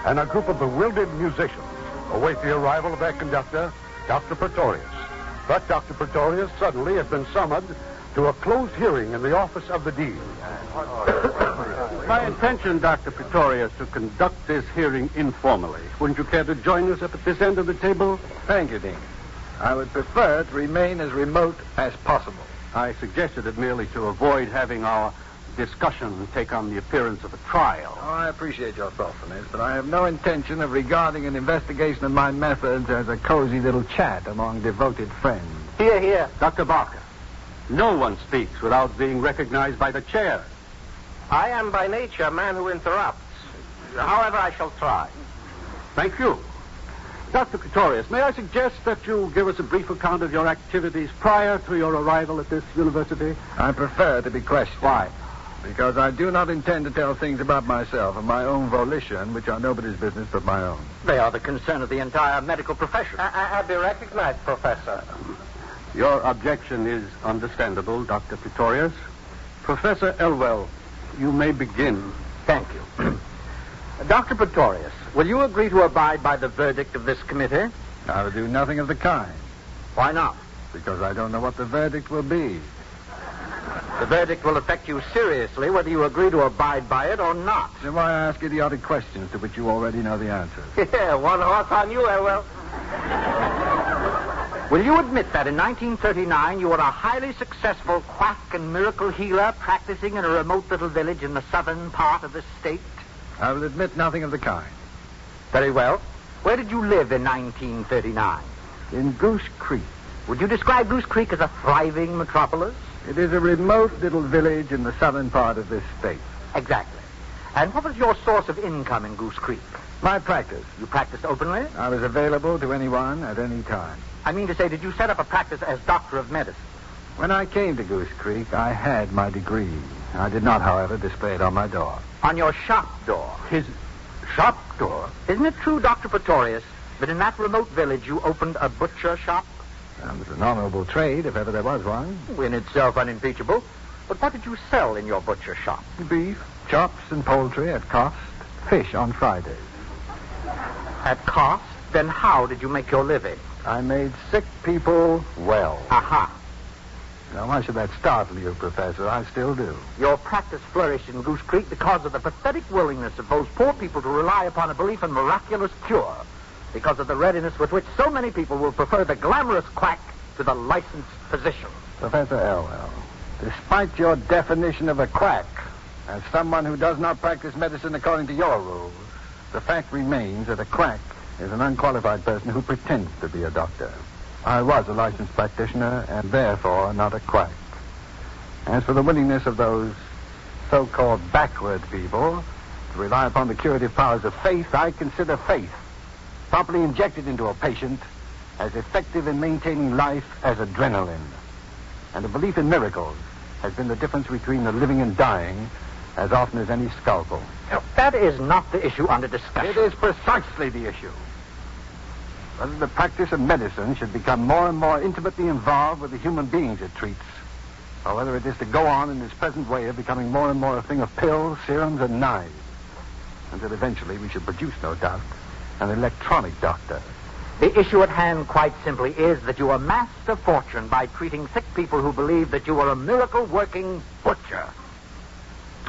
Speaker 2: and a group of bewildered musicians await the arrival of their conductor, Dr. Pretorius. But Dr. Pretorius suddenly has been summoned to a closed hearing in the office of the dean.
Speaker 12: My intention, Dr. Pretorius, to conduct this hearing informally. Wouldn't you care to join us up at this end of the table?
Speaker 4: Thank you, Dean. I would prefer to remain as remote as possible.
Speaker 12: I suggested it merely to avoid having our discussion take on the appearance of a trial.
Speaker 4: Oh, I appreciate your thoughtfulness, but I have no intention of regarding an investigation of my methods as a cozy little chat among devoted friends.
Speaker 12: Hear, hear. Dr. Barker, no one speaks without being recognized by the chair.
Speaker 7: I am by nature a man who interrupts. However, I shall try.
Speaker 12: Thank you. Dr. Pretorius, may I suggest that you give us a brief account of your activities prior to your arrival at this university?
Speaker 4: I prefer to be questioned.
Speaker 12: Why?
Speaker 4: Because I do not intend to tell things about myself of my own volition, which are nobody's business but my own.
Speaker 10: They are the concern of the entire medical profession.
Speaker 7: I be recognized, Professor.
Speaker 12: Your objection is understandable, Dr. Pretorius. Professor Elwell, you may begin.
Speaker 10: Thank you. Dr. Pretorius, will you agree to abide by the verdict of this committee?
Speaker 4: I will do nothing of the kind.
Speaker 10: Why not?
Speaker 4: Because I don't know what the verdict will be.
Speaker 10: The verdict will affect you seriously whether you agree to abide by it or not.
Speaker 4: Then why ask idiotic questions to which you already know the answers?
Speaker 7: Yeah, one horse on you, Elwell.
Speaker 10: Will you admit that in 1939 you were a highly successful quack and miracle healer practicing in a remote little village in the southern part of the state?
Speaker 4: I will admit nothing of the kind.
Speaker 10: Very well. Where did you live in 1939?
Speaker 4: In Goose Creek.
Speaker 10: Would you describe Goose Creek as a thriving metropolis?
Speaker 4: It is a remote little village in the southern part of this state.
Speaker 10: Exactly. And what was your source of income in Goose Creek?
Speaker 4: My practice.
Speaker 10: You practiced openly?
Speaker 4: I was available to anyone at any time.
Speaker 10: I mean to say, did you set up a practice as doctor of medicine?
Speaker 4: When I came to Goose Creek, I had my degree. I did not, however, display it on my door.
Speaker 10: On your shop door?
Speaker 12: His shop door?
Speaker 10: Isn't it true, Dr. Pretorius, that in that remote village you opened a butcher shop?
Speaker 4: It was an honorable trade, if ever there was one.
Speaker 10: In itself unimpeachable. But what did you sell in your butcher shop?
Speaker 4: Beef, chops, and poultry at cost. Fish on Fridays.
Speaker 10: At cost? Then how did you make your living?
Speaker 4: I made sick people well.
Speaker 10: Aha.
Speaker 4: Now, why should that startle you, Professor? I still do.
Speaker 10: Your practice flourished in Goose Creek because of the pathetic willingness of those poor people to rely upon a belief in miraculous cure. Because of the readiness with which so many people will prefer the glamorous quack to the licensed physician.
Speaker 4: Professor Elwell, despite your definition of a quack, as someone who does not practice medicine according to your rules, the fact remains that a quack is an unqualified person who pretends to be a doctor. I was a licensed practitioner and therefore not a quack. As for the willingness of those so-called backward people to rely upon the curative powers of faith, I consider faith, properly injected into a patient, as effective in maintaining life as adrenaline. And a belief in miracles has been the difference between the living and dying as often as any scalpel.
Speaker 10: Now, that is not the issue under discussion.
Speaker 4: It is precisely the issue. Whether the practice of medicine should become more and more intimately involved with the human beings it treats, or whether it is to go on in its present way of becoming more and more a thing of pills, serums, and knives, until eventually we should produce, no doubt, an electronic doctor.
Speaker 10: The issue at hand, quite simply, is that you amassed a fortune by treating sick people who believed that you were a miracle-working butcher.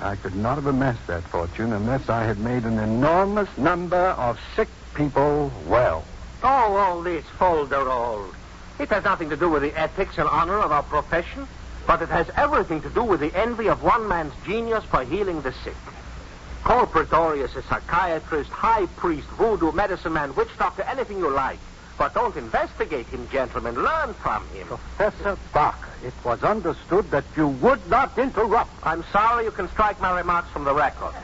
Speaker 4: I could not have amassed that fortune unless I had made an enormous number of sick people well.
Speaker 7: Oh, all this folderol. It has nothing to do with the ethics and honor of our profession, but it has everything to do with the envy of one man's genius for healing the sick. Call Pretorius a psychiatrist, high priest, voodoo, medicine man, witch doctor, anything you like. But don't investigate him, gentlemen. Learn from him.
Speaker 12: Professor Barker, it was understood that you would not interrupt.
Speaker 7: I'm sorry, you can strike my remarks from the record.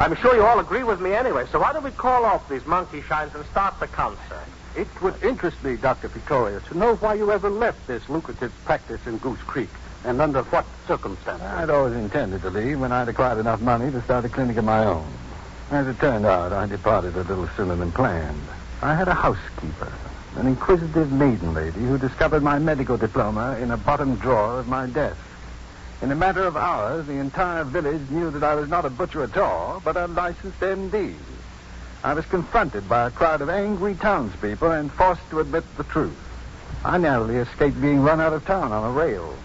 Speaker 7: I'm sure you all agree with me anyway, so why don't we call off these monkey shines and start the concert?
Speaker 12: It would interest me, Dr. Pretorius, to know why you ever left this lucrative practice in Goose Creek.
Speaker 2: And under what circumstances?
Speaker 4: I'd always intended to leave when I'd acquired enough money to start a clinic of my own. As it turned out, I departed a little sooner than planned. I had a housekeeper, an inquisitive maiden lady who discovered my medical diploma in a bottom drawer of my desk. In a matter of hours, the entire village knew that I was not a butcher at all, but a licensed M.D. I was confronted by a crowd of angry townspeople and forced to admit the truth. I narrowly escaped being run out of town on a rail.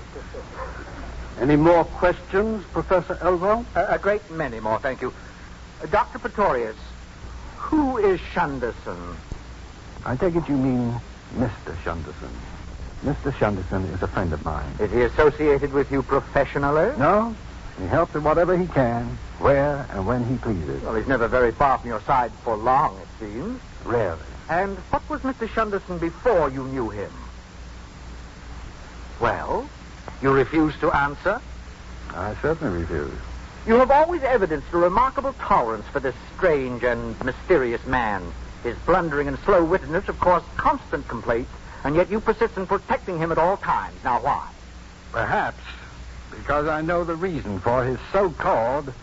Speaker 2: Any more questions, Professor Elwell?
Speaker 10: A great many more, thank you. Dr. Pretorius, who is Shunderson?
Speaker 4: I take it you mean Mr. Shunderson. Mr. Shunderson is a friend of mine.
Speaker 10: Is he associated with you professionally?
Speaker 4: No. He helps in whatever he can, where and when he pleases.
Speaker 10: Well, he's never very far from your side for long, it seems.
Speaker 4: Rarely.
Speaker 10: And what was Mr. Shunderson before you knew him? Well, you refuse to answer?
Speaker 4: I certainly refuse.
Speaker 10: You have always evidenced a remarkable tolerance for this strange and mysterious man. His blundering and slow-wittedness have caused constant complaints, and yet you persist in protecting him at all times. Now, why?
Speaker 4: Perhaps because I know the reason for his so-called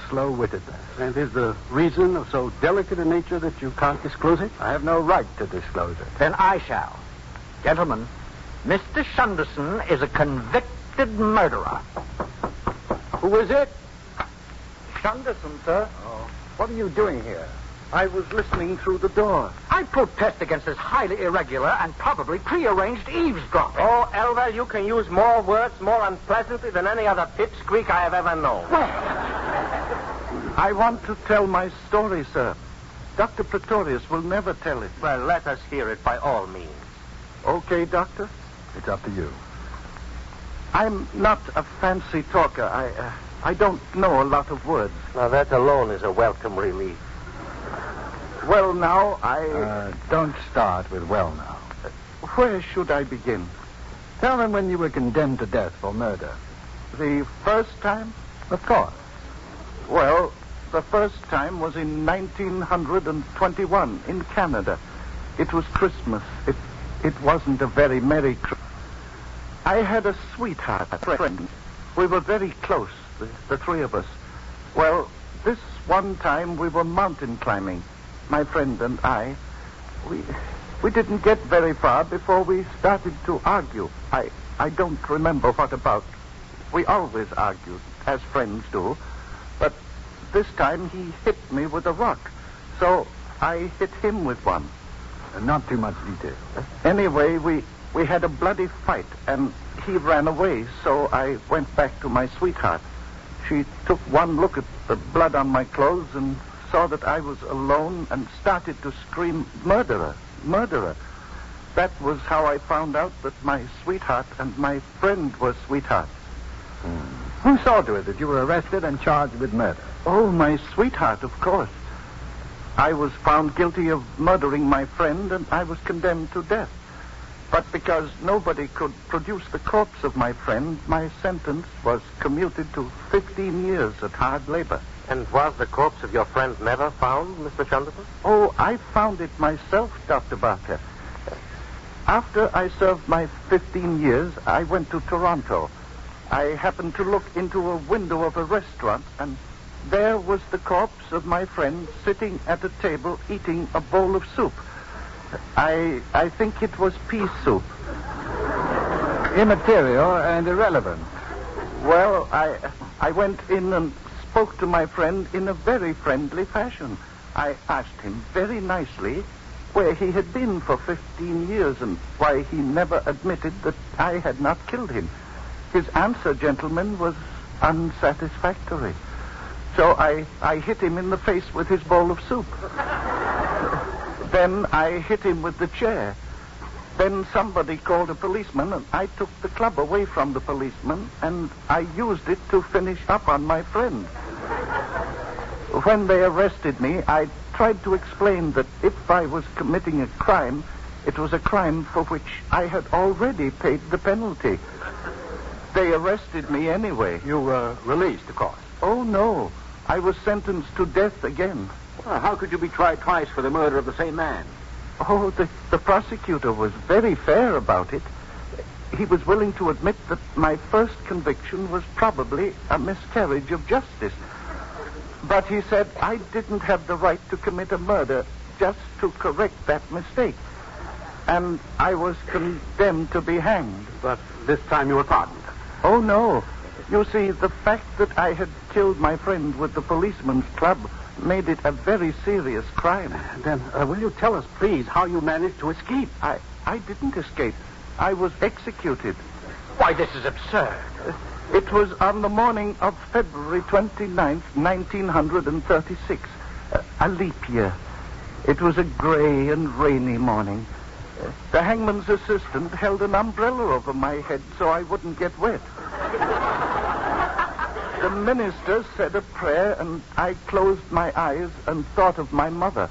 Speaker 4: slow-wittedness.
Speaker 2: And is the reason of so delicate a nature that you can't disclose it?
Speaker 4: I have no right to disclose it.
Speaker 10: Then I shall. Gentlemen, Mr. Shunderson is a convicted murderer.
Speaker 2: Who is it?
Speaker 10: Shunderson, sir.
Speaker 4: Oh. What are you doing here?
Speaker 11: I was listening through the door.
Speaker 10: I protest against this highly irregular and probably prearranged eavesdropping.
Speaker 7: Oh, Elwell, you can use more words more unpleasantly than any other pipsqueak I have ever known.
Speaker 11: I want to tell my story, sir. Dr. Pretorius will never tell it.
Speaker 7: Well, let us hear it by all means.
Speaker 11: Okay, Doctor?
Speaker 4: It's up to you.
Speaker 11: I'm not a fancy talker. I don't know a lot of words.
Speaker 7: Now, that alone is a welcome relief.
Speaker 11: Well, now,
Speaker 4: Don't start with well now.
Speaker 11: Where should I begin?
Speaker 4: Tell them when you were condemned to death for murder.
Speaker 11: The first time?
Speaker 4: Of course.
Speaker 11: Well, the first time was in 1921 in Canada. It was Christmas. It wasn't a very merry Christmas. I had a sweetheart, a friend. We were very close, the three of us. Well, this one time we were mountain climbing, my friend and I. We didn't get very far before we started to argue. I don't remember what about. We always argued, as friends do. But this time he hit me with a rock. So I hit him with one.
Speaker 4: Not too much detail.
Speaker 11: Anyway, we had a bloody fight, and he ran away, so I went back to my sweetheart. She took one look at the blood on my clothes and saw that I was alone and started to scream, "Murderer! Murderer!" That was how I found out that my sweetheart and my friend were sweethearts.
Speaker 4: Who saw to it that you were arrested and charged with murder?
Speaker 11: Oh, my sweetheart, of course. I was found guilty of murdering my friend, and I was condemned to death. But because nobody could produce the corpse of my friend, my sentence was commuted to 15 years at hard labor.
Speaker 7: And was the corpse of your friend never found, Mr. Shunderson?
Speaker 11: Oh, I found it myself, Dr. Barker. After I served my 15 years, I went to Toronto. I happened to look into a window of a restaurant, and there was the corpse of my friend sitting at a table eating a bowl of soup. I think it was pea soup.
Speaker 4: Immaterial and irrelevant.
Speaker 11: Well, I went in and spoke to my friend in a very friendly fashion. I asked him very nicely where he had been for 15 years and why he never admitted that I had not killed him. His answer, gentlemen, was unsatisfactory. So I hit him in the face with his bowl of soup. Then I hit him with the chair. Then somebody called a policeman, and I took the club away from the policeman, and I used it to finish up on my friend. When they arrested me, I tried to explain that if I was committing a crime, it was a crime for which I had already paid the penalty. They arrested me anyway.
Speaker 2: You were released, of course.
Speaker 11: Oh, no. I was sentenced to death again.
Speaker 2: Well, how could you be tried twice for the murder of the same man?
Speaker 11: Oh, the prosecutor was very fair about it. he was willing to admit that my first conviction was probably a miscarriage of justice. But he said I didn't have the right to commit a murder just to correct that mistake. And I was condemned to be hanged.
Speaker 2: But this time you were pardoned.
Speaker 11: Oh, no. You see, the fact that I had killed my friend with the policeman's club made it a very serious crime.
Speaker 2: Then will you tell us, please, how you managed to escape?
Speaker 11: I didn't escape. I was executed.
Speaker 10: Why, this is absurd.
Speaker 11: It was on the morning of February 29th, 1936, a leap year. It was a gray and rainy morning. The hangman's assistant held an umbrella over my head so I wouldn't get wet. The minister said a prayer, and I closed my eyes and thought of my mother.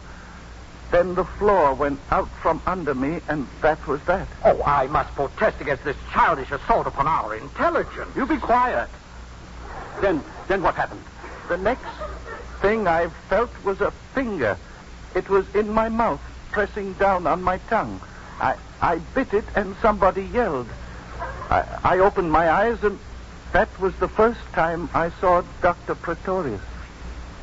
Speaker 11: Then the floor went out from under me, and that was that.
Speaker 10: Oh, I must protest against this childish assault upon our intelligence.
Speaker 2: You be quiet. Then what happened?
Speaker 11: The next thing I felt was a finger. It was in my mouth, pressing down on my tongue. I bit it, and somebody yelled. I opened my eyes, and that was the first time I saw Dr. Pretorius.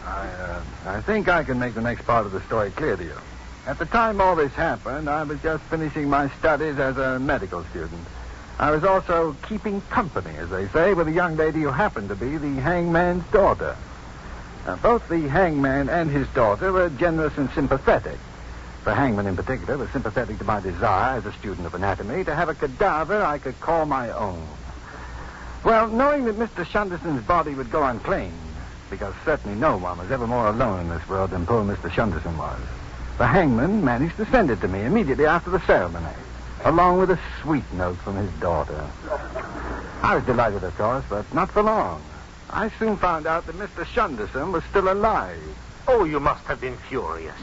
Speaker 4: I think I can make the next part of the story clear to you. At the time all this happened, I was just finishing my studies as a medical student. I was also keeping company, as they say, with a young lady who happened to be the hangman's daughter. Both the hangman and his daughter were generous and sympathetic. The hangman in particular was sympathetic to my desire, as a student of anatomy, to have a cadaver I could call my own. Well, knowing that Mr. Shunderson's body would go unclaimed, because certainly no one was ever more alone in this world than poor Mr. Shunderson was, the hangman managed to send it to me immediately after the ceremony, along with a sweet note from his daughter. I was delighted, of course, but not for long. I soon found out that Mr. Shunderson was still alive.
Speaker 7: Oh, you must have been furious.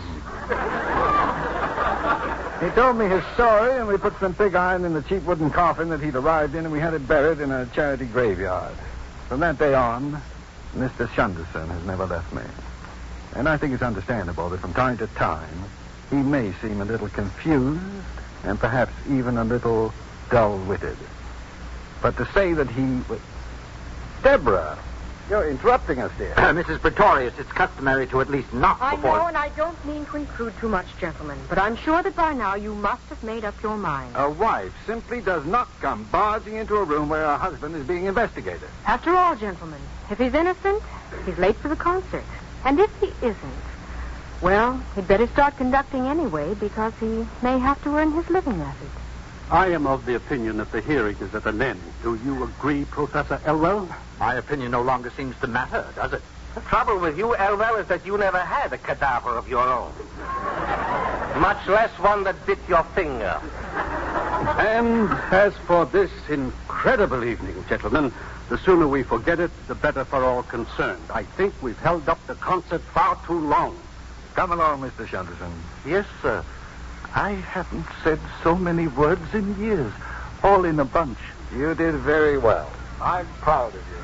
Speaker 4: He told me his story, and we put some pig iron in the cheap wooden coffin that he'd arrived in, and we had it buried in a charity graveyard. From that day on, Mr. Shunderson has never left me. And I think it's understandable that from time to time, he may seem a little confused and perhaps even a little dull-witted. But to say that he... Deborah, you're interrupting us, dear.
Speaker 10: Mrs. Pretorius, it's customary to at least knock
Speaker 5: I
Speaker 10: before...
Speaker 5: know, and I don't mean to intrude too much, gentlemen, but I'm sure that by now you must have made up your mind.
Speaker 4: A wife simply does not come barging into a room where her husband is being investigated.
Speaker 5: After all, gentlemen, if he's innocent, he's late for the concert. And if he isn't, well, he'd better start conducting anyway, because he may have to earn his living at it.
Speaker 2: I am of the opinion that the hearing is at an end. Do you agree, Professor Elwell?
Speaker 10: My opinion no longer seems to matter, does it?
Speaker 7: The trouble with you, Elwell, is that you never had a cadaver of your own. Much less one that bit your finger.
Speaker 2: And as for this incredible evening, gentlemen, the sooner we forget it, the better for all concerned. I think we've held up the concert far too long.
Speaker 4: Come along, Mr. Shunderson.
Speaker 11: Yes, sir. I haven't said so many words in years, all in a bunch.
Speaker 4: You did very well. I'm proud of you.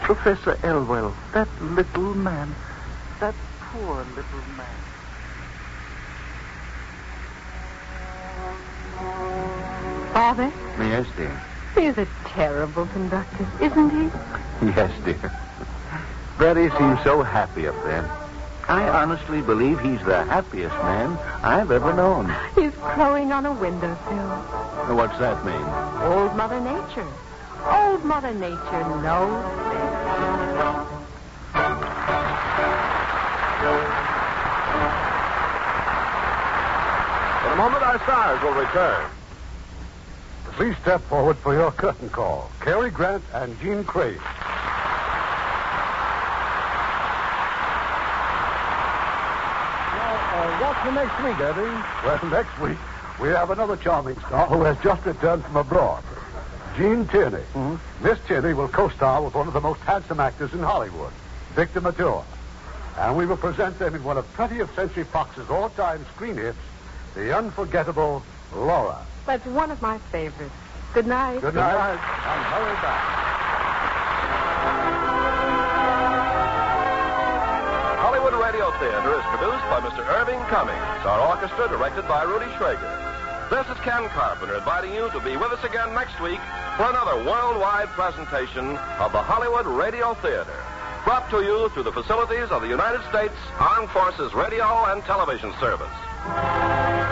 Speaker 11: Professor Elwell, that little man, that poor little man.
Speaker 5: Father,
Speaker 9: Yes, dear.
Speaker 5: he's a terrible conductor, isn't he?
Speaker 9: Yes, dear. Freddie seems so happy up there. I honestly believe he's the happiest man I've ever known.
Speaker 5: He's crowing on a windowsill.
Speaker 9: What's that mean?
Speaker 5: Old Mother Nature. Old Mother Nature knows best.
Speaker 1: In a moment, our stars will return.
Speaker 2: Please step forward for your curtain call. Cary Grant and Jean Craig.
Speaker 4: What's for next week, Eddie?
Speaker 2: Well, next week, we have another charming star who has just returned from abroad. Jean Tierney.
Speaker 4: Mm-hmm.
Speaker 2: Miss Tierney will co-star with one of the most handsome actors in Hollywood, Victor Mature. And we will present them in one of 20th Century Fox's all-time screen hits, the unforgettable Laura.
Speaker 5: That's one of my favorites. Good night.
Speaker 2: Good night. And hurry back.
Speaker 1: Hollywood Radio Theater is produced by Mr. Irving Cummings. Our orchestra directed by Rudy Schrager. This is Ken Carpenter inviting you to be with us again next week for another worldwide presentation of the Hollywood Radio Theater, brought to you through the facilities of the United States Armed Forces Radio and Television Service.